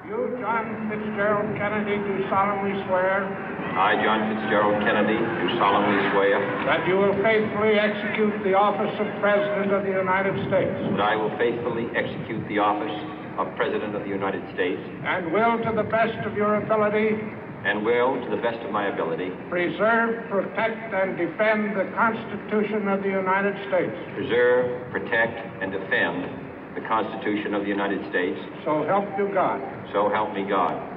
You, John Fitzgerald Kennedy, do solemnly swear I, John Fitzgerald Kennedy, do solemnly swear that you will faithfully execute the office of President of the United States that I will faithfully execute the office of President of the United States and will, to the best of your ability, and will, to the best of my ability, preserve, protect, and defend the Constitution of the United States. preserve, protect, and defend the Constitution of the United States. So help you God. So help me God.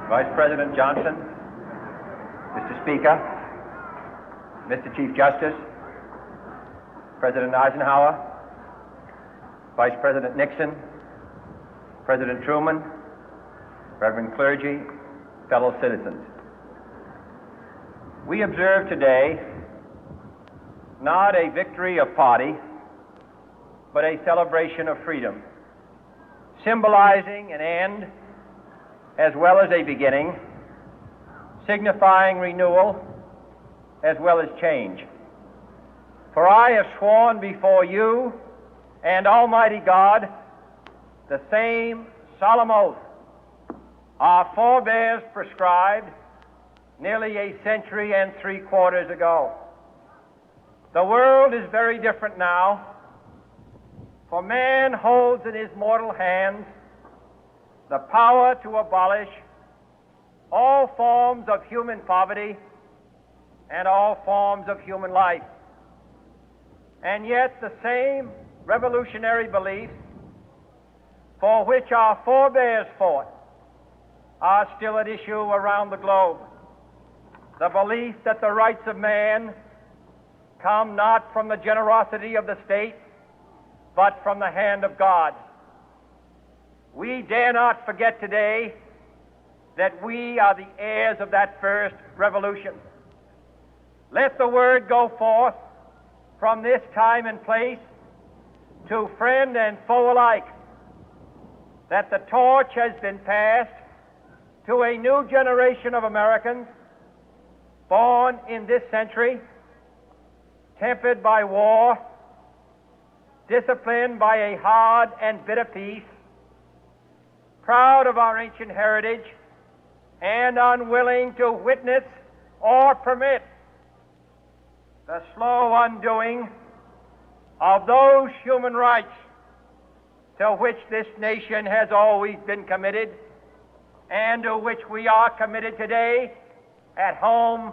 Vice President Johnson, Mr. Speaker, Mr. Chief Justice, President Eisenhower, Vice President Nixon, President Truman, Reverend clergy, fellow citizens. We observe today not a victory of party, but a celebration of freedom, symbolizing an end as well as a beginning, signifying renewal as well as change. For I have sworn before you and Almighty God the same solemn oath our forebears prescribed nearly a century and 3/4 ago. The world is very different now, for man holds in his mortal hands the power to abolish all forms of human poverty and all forms of human life. And yet the same revolutionary beliefs for which our forebears fought are still at issue around the globe. The belief that the rights of man come not from the generosity of the state, but from the hand of God. We dare not forget today that we are the heirs of that first revolution. Let the word go forth from this time and place to friend and foe alike that the torch has been passed to a new generation of Americans born in this century, tempered by war, disciplined by a hard and bitter peace, proud of our ancient heritage, and unwilling to witness or permit the slow undoing of those human rights to which this nation has always been committed and to which we are committed today at home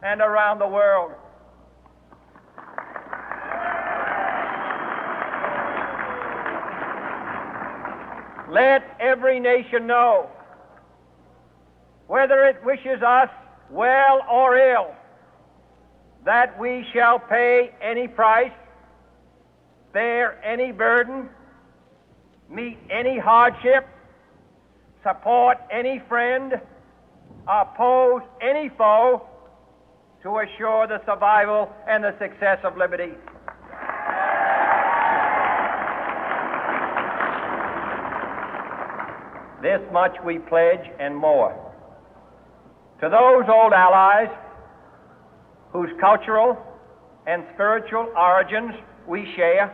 and around the world. Let every nation know, whether it wishes us well or ill, that we shall pay any price, bear any burden, meet any hardship, support any friend, oppose any foe to assure the survival and the success of liberty. This much we pledge and more. To those old allies whose cultural and spiritual origins we share,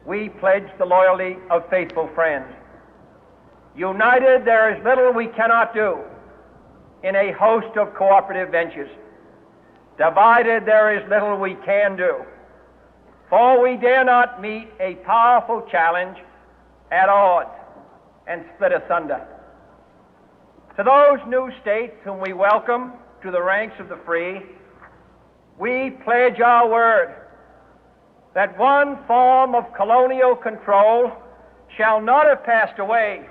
we pledge the loyalty of faithful friends. United, there is little we cannot do in a host of cooperative ventures. Divided, there is little we can do, for we dare not meet a powerful challenge at odds and split asunder. To those new states whom we welcome to the ranks of the free, we pledge our word that one form of colonial control shall not have passed away,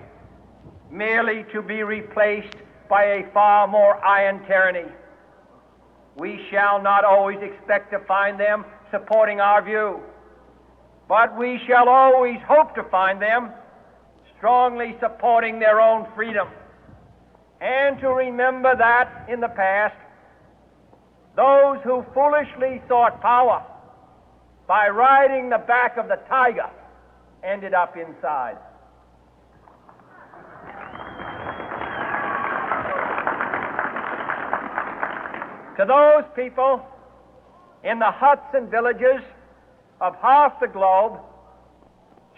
merely to be replaced by a far more iron tyranny. We shall not always expect to find them supporting our view, but we shall always hope to find them strongly supporting their own freedom, and to remember that in the past, those who foolishly sought power by riding the back of the tiger ended up inside. To those people in the huts and villages of half the globe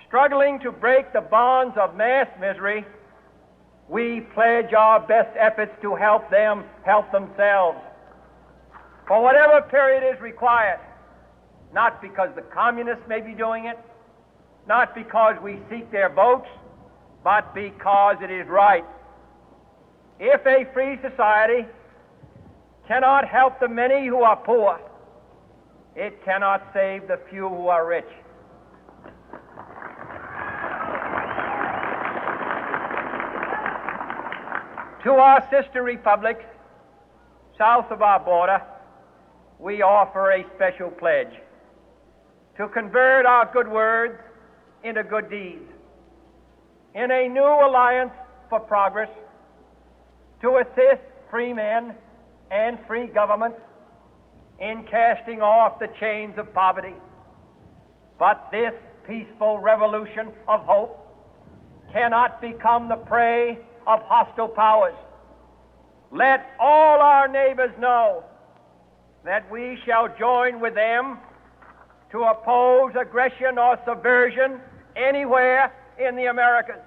struggling to break the bonds of mass misery, we pledge our best efforts to help them help themselves for whatever period is required, not because the communists may be doing it, not because we seek their votes, but because it is right. If a free society cannot help the many who are poor, it cannot save the few who are rich. To our sister republics south of our border, we offer a special pledge to convert our good words into good deeds, in a new alliance for progress, to assist free men and free governments in casting off the chains of poverty. But this peaceful revolution of hope cannot become the prey of hostile powers. Let all our neighbors know that we shall join with them to oppose aggression or subversion anywhere in the Americas.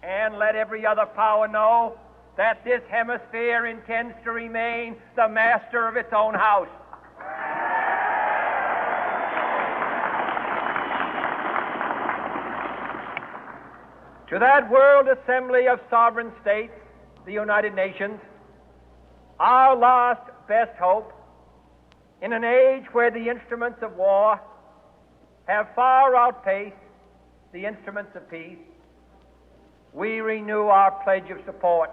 And let every other power know that this hemisphere intends to remain the master of its own house. To that World Assembly of Sovereign States, the United Nations, our last best hope, in an age where the instruments of war have far outpaced the instruments of peace, we renew our pledge of support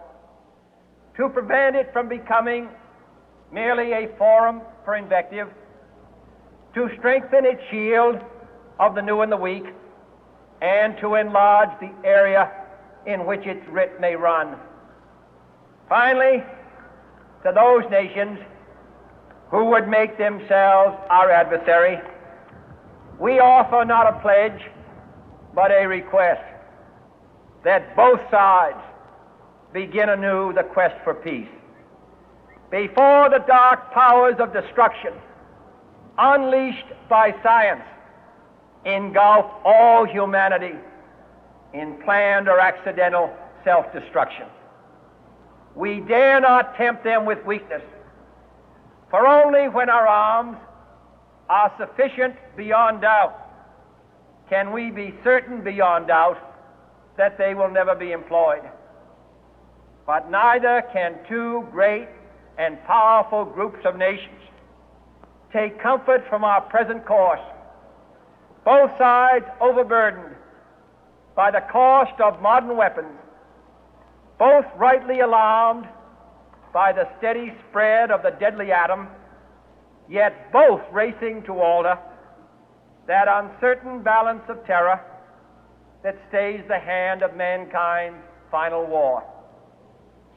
to prevent it from becoming merely a forum for invective, to strengthen its shield of the new and the weak, and to enlarge the area in which its writ may run. Finally, to those nations who would make themselves our adversary, we offer not a pledge, but a request that both sides begin anew the quest for peace. Before the dark powers of destruction, unleashed by science, engulf all humanity in planned or accidental self-destruction, we dare not tempt them with weakness, for only when our arms are sufficient beyond doubt can we be certain beyond doubt that they will never be employed. But neither can two great and powerful groups of nations take comfort from our present course, both sides overburdened by the cost of modern weapons, both rightly alarmed by the steady spread of the deadly atom, yet both racing to alter that uncertain balance of terror that stays the hand of mankind's final war.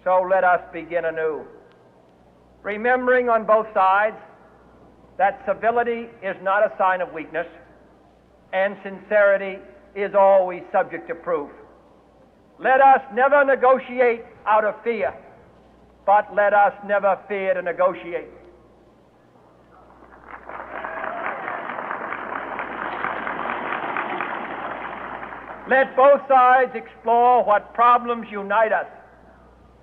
So let us begin anew, remembering on both sides that civility is not a sign of weakness, and sincerity is always subject to proof. Let us never negotiate out of fear, but let us never fear to negotiate. Let both sides explore what problems unite us,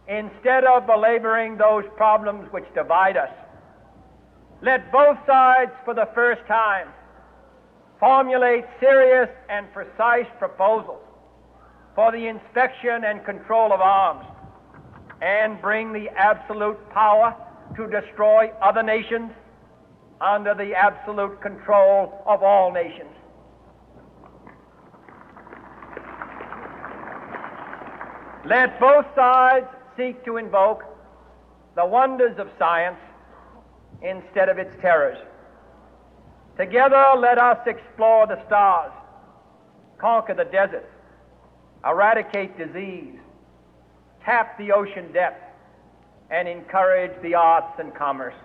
instead of belaboring those problems which divide us. Let both sides, for the first time, formulate serious and precise proposals for the inspection and control of arms, and bring the absolute power to destroy other nations under the absolute control of all nations. Let both sides seek to invoke the wonders of science instead of its terrors. Together, let us explore the stars, conquer the deserts, eradicate disease, tap the ocean depth, and encourage the arts and commerce.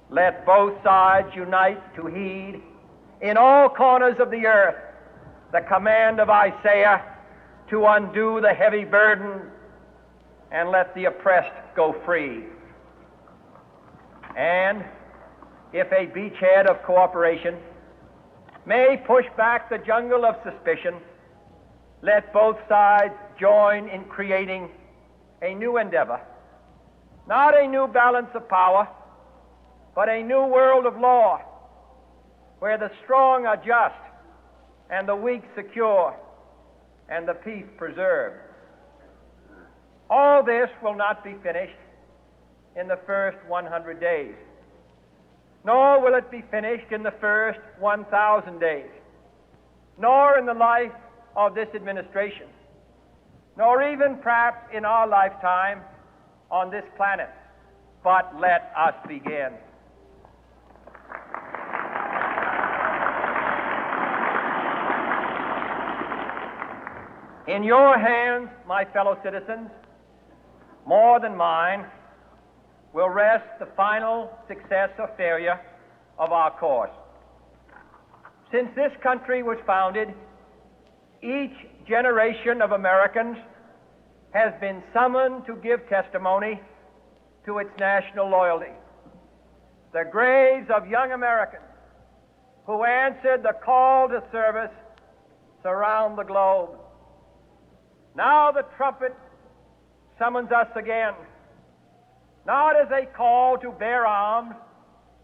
Let both sides unite to heed in all corners of the earth the command of Isaiah to undo the heavy burden and let the oppressed go free. And if a beachhead of cooperation may push back the jungle of suspicion, let both sides join in creating a new endeavor, not a new balance of power, but a new world of law, where the strong are just and the weak secure and the peace preserved. All this will not be finished in the first 100 days, nor will it be finished in the first 1,000 days, nor in the life of this administration, nor even perhaps in our lifetime on this planet. But let us begin. In your hands, my fellow citizens, more than mine, will rest the final success or failure of our course. Since this country was founded, each generation of Americans has been summoned to give testimony to its national loyalty. The graves of young Americans who answered the call to service surround the globe. Now the trumpet summons us again, not as a call to bear arms,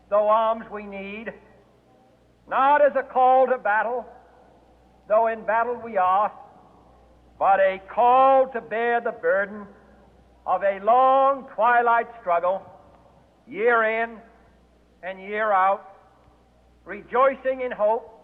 though arms we need, not as a call to battle, though in battle we are, but a call to bear the burden of a long twilight struggle, year in and year out, rejoicing in hope,